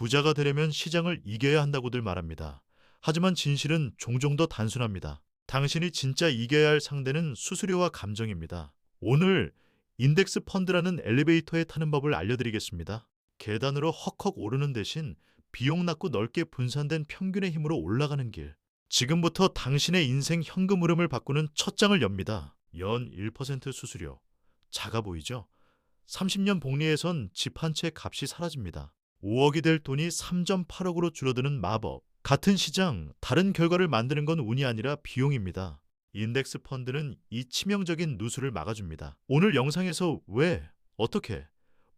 부자가 되려면 시장을 이겨야 한다고들 말합니다. 하지만 진실은 종종 더 단순합니다. 당신이 진짜 이겨야 할 상대는 수수료와 감정입니다. 오늘 인덱스 펀드라는 엘리베이터에 타는 법을 알려드리겠습니다. 계단으로 헉헉 오르는 대신 비용 낮고 넓게 분산된 평균의 힘으로 올라가는 길. 지금부터 당신의 인생 현금 흐름을 바꾸는 첫 장을 엽니다. 연 1% 수수료. 작아 보이죠? 30년 복리에선 집 한 채 값이 사라집니다. 5억이 될 돈이 3.8억으로 줄어드는 마법. 같은 시장, 다른 결과를 만드는 건 운이 아니라 비용입니다. 인덱스 펀드는 이 치명적인 누수를 막아줍니다. 오늘 영상에서 왜, 어떻게,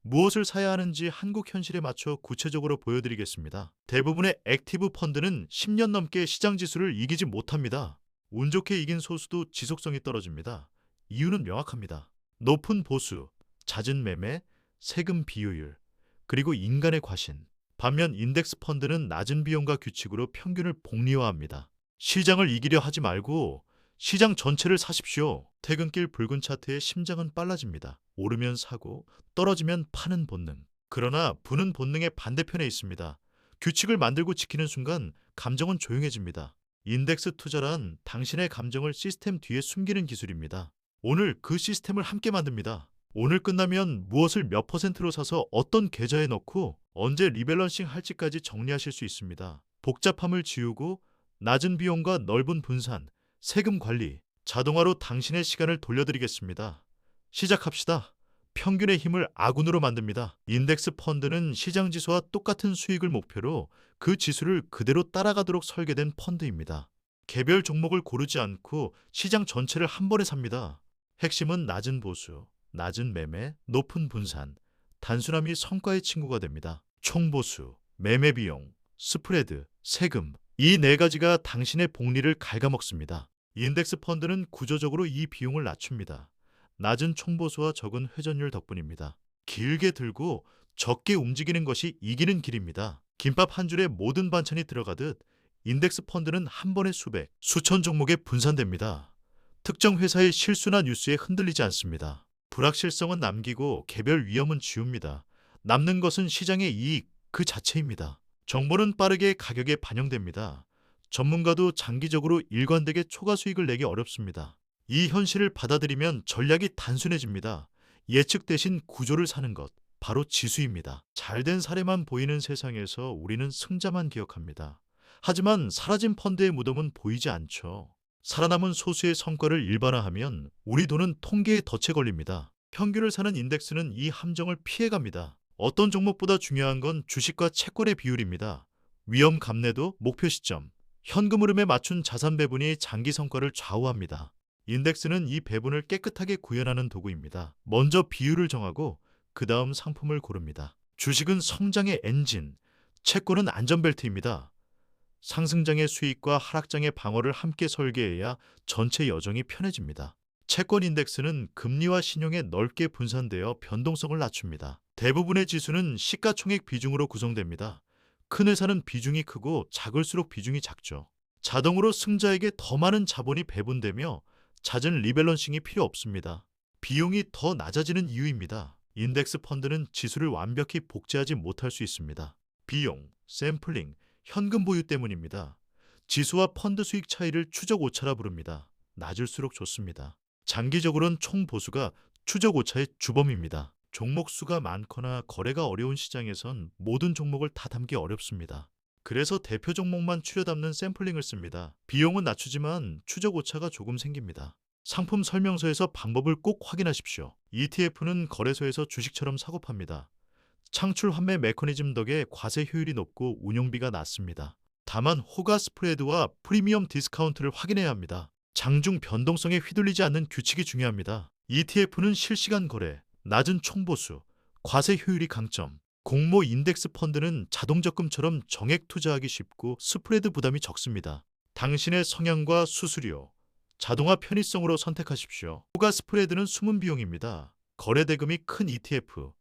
무엇을 사야 하는지 한국 현실에 맞춰 구체적으로 보여드리겠습니다. 대부분의 액티브 펀드는 10년 넘게 시장 지수를 이기지 못합니다. 운 좋게 이긴 소수도 지속성이 떨어집니다. 이유는 명확합니다. 높은 보수, 잦은 매매, 세금 비효율, 그리고 인간의 과신. 반면 인덱스 펀드는 낮은 비용과 규칙으로 평균을 복리화합니다. 시장을 이기려 하지 말고 시장 전체를 사십시오. 퇴근길 붉은 차트의 심장은 빨라집니다. 오르면 사고, 떨어지면 파는 본능. 그러나 부는 본능의 반대편에 있습니다. 규칙을 만들고 지키는 순간 감정은 조용해집니다. 인덱스 투자란 당신의 감정을 시스템 뒤에 숨기는 기술입니다. 오늘 그 시스템을 함께 만듭니다. 오늘 끝나면 무엇을 몇 퍼센트로 사서 어떤 계좌에 넣고 언제 리밸런싱 할지까지 정리하실 수 있습니다. 복잡함을 지우고 낮은 비용과 넓은 분산, 세금 관리, 자동화로 당신의 시간을 돌려드리겠습니다. 시작합시다. 평균의 힘을 아군으로 만듭니다. 인덱스 펀드는 시장 지수와 똑같은 수익을 목표로 그 지수를 그대로 따라가도록 설계된 펀드입니다. 개별 종목을 고르지 않고 시장 전체를 한 번에 삽니다. 핵심은 낮은 보수, 낮은 매매, 높은 분산, 단순함이 성과의 친구가 됩니다. 총보수, 매매 비용, 스프레드, 세금, 이 네 가지가 당신의 복리를 갉아먹습니다. 인덱스 펀드는 구조적으로 이 비용을 낮춥니다. 낮은 총보수와 적은 회전율 덕분입니다. 길게 들고 적게 움직이는 것이 이기는 길입니다. 김밥 한 줄에 모든 반찬이 들어가듯 인덱스 펀드는 한 번에 수백, 수천 종목에 분산됩니다. 특정 회사의 실수나 뉴스에 흔들리지 않습니다. 불확실성은 남기고 개별 위험은 지웁니다. 남는 것은 시장의 이익 그 자체입니다. 정보는 빠르게 가격에 반영됩니다. 전문가도 장기적으로 일관되게 초과 수익을 내기 어렵습니다. 이 현실을 받아들이면 전략이 단순해집니다. 예측 대신 구조를 사는 것, 바로 지수입니다. 잘된 사례만 보이는 세상에서 우리는 승자만 기억합니다. 하지만 사라진 펀드의 무덤은 보이지 않죠. 살아남은 소수의 성과를 일반화하면 우리 돈은 통계에 덫에 걸립니다. 평균을 사는 인덱스는 이 함정을 피해갑니다. 어떤 종목보다 중요한 건 주식과 채권의 비율입니다. 위험 감내도, 목표 시점, 현금 흐름에 맞춘 자산 배분이 장기 성과를 좌우합니다. 인덱스는 이 배분을 깨끗하게 구현하는 도구입니다. 먼저 비율을 정하고 그 다음 상품을 고릅니다. 주식은 성장의 엔진, 채권은 안전벨트입니다. 상승장의 수익과 하락장의 방어를 함께 설계해야 전체 여정이 편해집니다. 채권 인덱스는 금리와 신용에 넓게 분산되어 변동성을 낮춥니다. 대부분의 지수는 시가총액 비중으로 구성됩니다. 큰 회사는 비중이 크고 작을수록 비중이 작죠. 자동으로 승자에게 더 많은 자본이 배분되며 잦은 리밸런싱이 필요 없습니다. 비용이 더 낮아지는 이유입니다. 인덱스 펀드는 지수를 완벽히 복제하지 못할 수 있습니다. 비용, 샘플링, 현금 보유 때문입니다. 지수와 펀드 수익 차이를 추적 오차라 부릅니다. 낮을수록 좋습니다. 장기적으로는 총 보수가 추적 오차의 주범입니다. 종목 수가 많거나 거래가 어려운 시장에선 모든 종목을 다 담기 어렵습니다. 그래서 대표 종목만 추려 담는 샘플링을 씁니다. 비용은 낮추지만 추적 오차가 조금 생깁니다. 상품 설명서에서 방법을 꼭 확인하십시오. ETF는 거래소에서 주식처럼 사고 팝니다. 창출 환매 메커니즘 덕에 과세 효율이 높고 운용비가 낮습니다. 다만 호가 스프레드와 프리미엄 디스카운트를 확인해야 합니다. 장중 변동성에 휘둘리지 않는 규칙이 중요합니다. ETF는 실시간 거래, 낮은 총보수, 과세 효율이 강점. 공모 인덱스 펀드는 자동 적금처럼 정액 투자하기 쉽고 스프레드 부담이 적습니다. 당신의 성향과 수수료, 자동화 편의성으로 선택하십시오. 호가 스프레드는 숨은 비용입니다. 거래 대금이 큰 ETF,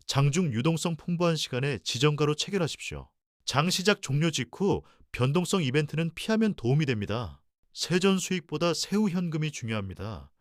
장중 유동성 풍부한 시간에 지정가로 체결하십시오. 장 시작 종료 직후 변동성 이벤트는 피하면 도움이 됩니다. 세전 수익보다 세후 현금이 중요합니다.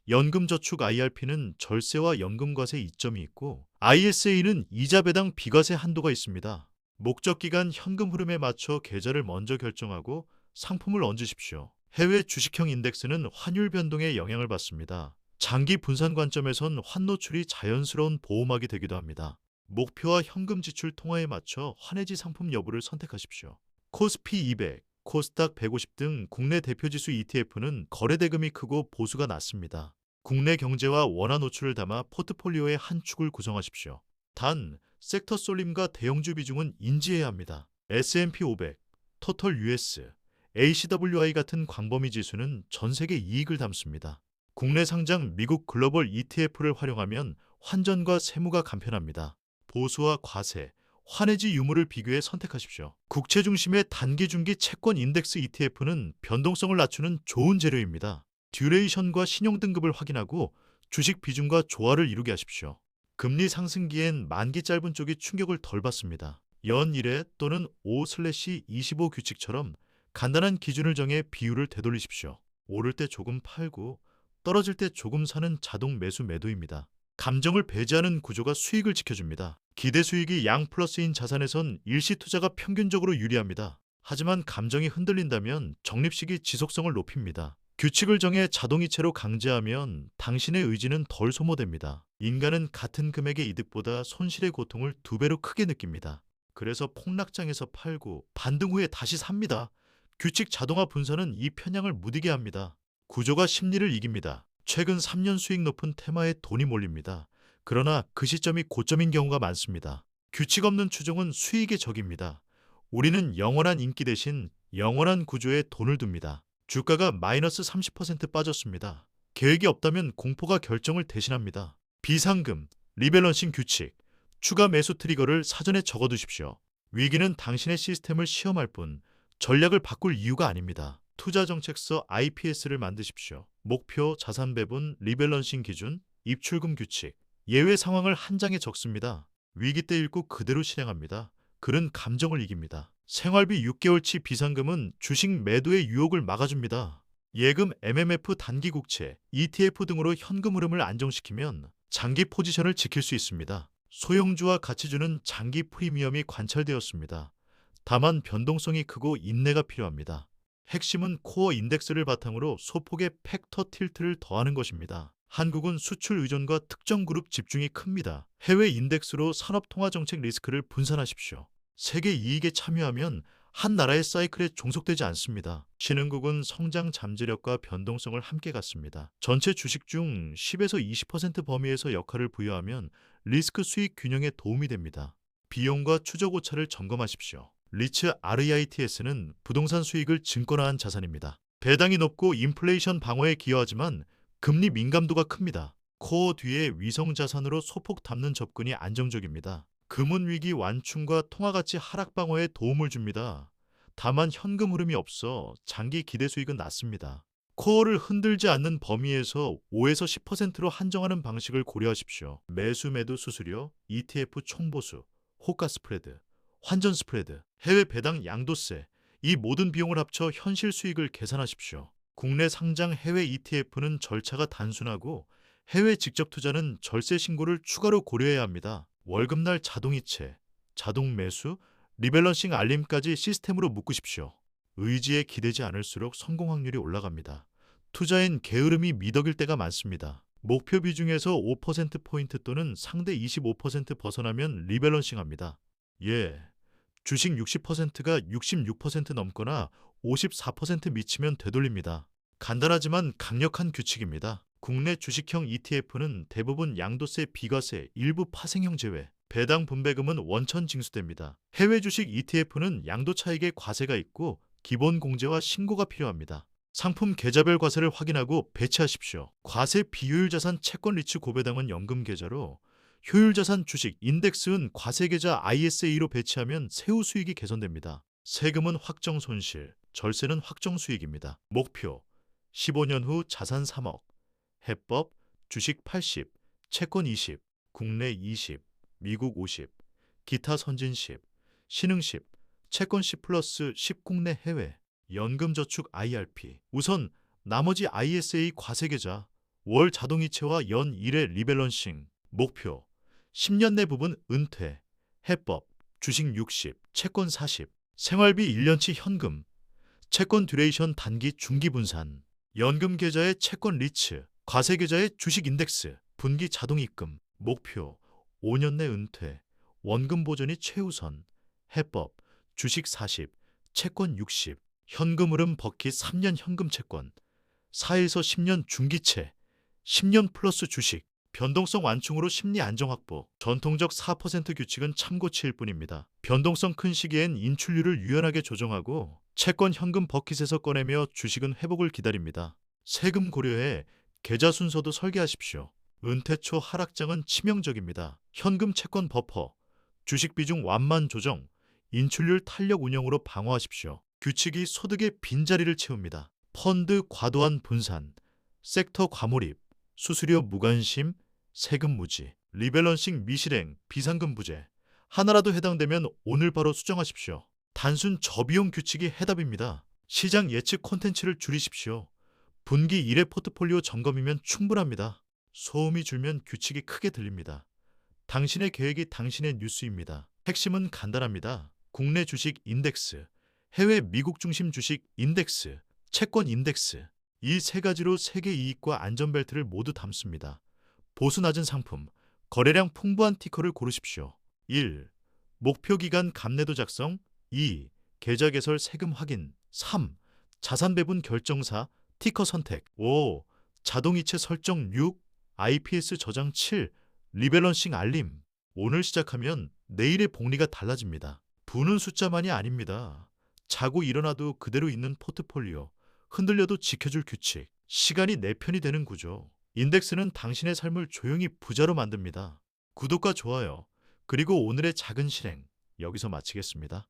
연금저축 IRP는 절세와 연금과세 이점이 있고 ISA는 이자 배당 비과세 한도가 있습니다. 목적 기간 현금 흐름에 맞춰 계좌를 먼저 결정하고 상품을 얹으십시오. 해외 주식형 인덱스는 환율 변동에 영향을 받습니다. 장기 분산 관점에선 환노출이 자연스러운 보호막이 되기도 합니다. 목표와 현금 지출 통화에 맞춰 환해지 상품 여부를 선택하십시오. 코스피 200, 코스닥 150 등 국내 대표지수 ETF는 거래 대금이 크고 보수가 낮습니다. 국내 경제와 원화 노출을 담아 포트폴리오의 한 축을 구성하십시오. 단, 섹터 쏠림과 대형주 비중은 인지해야 합니다. S&P 500, 토털 US, ACWI 같은 광범위 지수는 전 세계 이익을 담습니다. 국내 상장 미국 글로벌 ETF를 활용하면 환전과 세무가 간편합니다. 보수와 과세, 환해지 유무를 비교해 선택하십시오. 국채 중심의 단기 중기 채권 인덱스 ETF는 변동성을 낮추는 좋은 재료입니다. 듀레이션과 신용 등급을 확인하고 주식 비중과 조화를 이루게 하십시오. 금리 상승기엔 만기 짧은 쪽이 충격을 덜 받습니다. 연 1회 또는 5/25 규칙처럼 간단한 기준을 정해 비율을 되돌리십시오. 오를 때 조금 팔고 떨어질 때 조금 사는 자동 매수 매도입니다. 감정을 배제하는 구조가 수익을 지켜줍니다. 기대 수익이 양 플러스인 자산에선 일시 투자가 평균적으로 유리합니다. 하지만 감정이 흔들린다면 적립식이 지속성을 높입니다. 규칙을 정해 자동이체로 강제하면 당신의 의지는 덜 소모됩니다. 인간은 같은 금액의 이득보다 손실의 고통을 2배로 크게 느낍니다. 그래서 폭락장에서 팔고 반등 후에 다시 삽니다. 규칙 자동화 분산은 이 편향을 무디게 합니다. 구조가 심리를 이깁니다. 최근 3년 수익 높은 테마에 돈이 몰립니다. 그러나 그 시점이 고점인 경우가 많습니다. 규칙 없는 추종은 수익의 적입니다. 우리는 영원한 인기 대신 영원한 구조에 돈을 둡니다. 주가가 마이너스 30% 빠졌습니다. 계획이 없다면 공포가 결정을 대신합니다. 비상금, 리밸런싱 규칙, 추가 매수 트리거를 사전에 적어두십시오. 위기는 당신의 시스템을 시험할 뿐 전략을 바꿀 이유가 아닙니다. 투자 정책서 IPS를 만드십시오. 목표, 자산 배분, 리밸런싱 기준, 입출금 규칙, 예외 상황을 한 장에 적습니다. 위기 때 읽고 그대로 실행합니다. 글은 감정을 이깁니다. 생활비 6개월치 비상금은 주식 매도의 유혹을 막아줍니다. 예금, MMF 단기 국채, ETF 등으로 현금 흐름을 안정시키면 장기 포지션을 지킬 수 있습니다. 소형주와 가치주는 장기 프리미엄이 관찰되었습니다. 다만 변동성이 크고 인내가 필요합니다. 핵심은 코어 인덱스를 바탕으로 소폭의 팩터 틸트를 더하는 것입니다. 한국은 수출 의존과 특정 그룹 집중이 큽니다. 해외 인덱스로 산업통화 정책 리스크를 분산하십시오. 세계 이익에 참여하면 한 나라의 사이클에 종속되지 않습니다. 신흥국은 성장 잠재력과 변동성을 함께 갖습니다. 전체 주식 중 10에서 20% 범위에서 역할을 부여하면 리스크 수익 균형에 도움이 됩니다. 비용과 추적 오차를 점검하십시오. 리츠 REITS는 부동산 수익을 증권화한 자산입니다. 배당이 높고 인플레이션 방어에 기여하지만 금리 민감도가 큽니다. 코어 뒤에 위성 자산으로 소폭 담는 접근이 안정적입니다. 금은 위기 완충과 통화가치 하락 방어에 도움을 줍니다. 다만 현금 흐름이 없어 장기 기대 수익은 낮습니다. 코어를 흔들지 않는 범위에서 5에서 10%로 한정하는 방식을 고려하십시오. 매수 매도 수수료, ETF 총보수, 호가 스프레드, 환전 스프레드, 해외 배당 양도세, 이 모든 비용을 합쳐 현실 수익을 계산하십시오. 국내 상장 해외 ETF는 절차가 단순하고 해외 직접 투자는 절세 신고를 추가로 고려해야 합니다. 월급날 자동이체, 자동 매수, 리밸런싱 알림까지 시스템으로 묶으십시오. 의지에 기대지 않을수록 성공 확률이 올라갑니다. 투자엔 게으름이 미덕일 때가 많습니다. 목표 비중에서 5%포인트 또는 상대 25% 벗어나면 리밸런싱합니다. 예, 주식 60%가 66% 넘거나 54% 미치면 되돌립니다. 간단하지만 강력한 규칙입니다. 국내 주식형 ETF는 대부분 양도세, 비과세, 일부 파생형 제외, 배당 분배금은 원천 징수됩니다. 해외 주식 ETF는 양도 차익에 과세가 있고 기본 공제와 신고가 필요합니다. 상품 계좌별 과세를 확인하고 배치하십시오. 과세 비효율 자산 채권 리츠 고배당은 연금 계좌로, 효율 자산 주식 인덱스은 과세 계좌 ISA로 배치하면 세후 수익이 개선됩니다. 세금은 확정 손실, 절세는 확정 수익입니다. 목표 15년 후 자산 3억, 해법 주식 80, 채권 20, 국내 20, 미국 50, 기타 선진 10, 신흥 10, 채권 10 플러스 10 국내 해외, 연금저축 IRP. 우선 나머지 ISA 과세계좌, 월 자동이체와 연 1회 리밸런싱. 목표 10년 내 부분 은퇴, 해법 주식 60, 채권 40, 생활비 1년치 현금, 채권 듀레이션 단기 중기 분산, 연금 계좌의 채권 리츠, 과세 계좌의 주식 인덱스, 분기 자동 입금, 목표 5년 내 은퇴, 원금 보전이 최우선, 해법, 주식 40, 채권 60, 현금 흐름 버킷 3년 현금 채권, 4에서 10년 중기채, 10년 플러스 주식, 변동성 완충으로 심리 안정 확보. 전통적 4% 규칙은 참고치일 뿐입니다. 변동성 큰 시기엔 인출률을 유연하게 조정하고 채권 현금 버킷에서 꺼내며 주식은 회복을 기다립니다. 세금 고려해 계좌 순서도 설계하십시오. 은퇴 초 하락장은 치명적입니다. 현금 채권 버퍼, 주식 비중 완만 조정, 인출률 탄력 운영으로 방어하십시오. 규칙이 소득의 빈자리를 채웁니다. 펀드 과도한 분산, 섹터 과몰입, 수수료 무관심, 세금 무지, 리밸런싱 미실행, 비상금 부재. 하나라도 해당되면 오늘 바로 수정하십시오. 단순 저비용 규칙이 해답입니다. 시장 예측 콘텐츠를 줄이십시오. 분기 1회 포트폴리오 점검이면 충분합니다. 소음이 줄면 규칙이 크게 들립니다. 당신의 계획이 당신의 뉴스입니다. 핵심은 간단합니다. 국내 주식 인덱스, 해외 미국 중심 주식 인덱스, 채권 인덱스. 이 세 가지로 세계 이익과 안전벨트를 모두 담습니다. 보수 낮은 상품, 거래량 풍부한 티커를 고르십시오. 1. 목표 기간 감내도 작성. 2. 계좌 개설 세금 확인. 3. 자산 배분 결정사 티커 선택. 5. 자동이체 설정. 6. IPS 저장. 7. 리밸런싱 알림. 오늘 시작하면 내일의 복리가 달라집니다. 부는 숫자만이 아닙니다. 자고 일어나도 그대로 있는 포트폴리오, 흔들려도 지켜줄 규칙, 시간이 내 편이 되는 구조. 인덱스는 당신의 삶을 조용히 부자로 만듭니다. 구독과 좋아요, 그리고 오늘의 작은 실행, 여기서 마치겠습니다.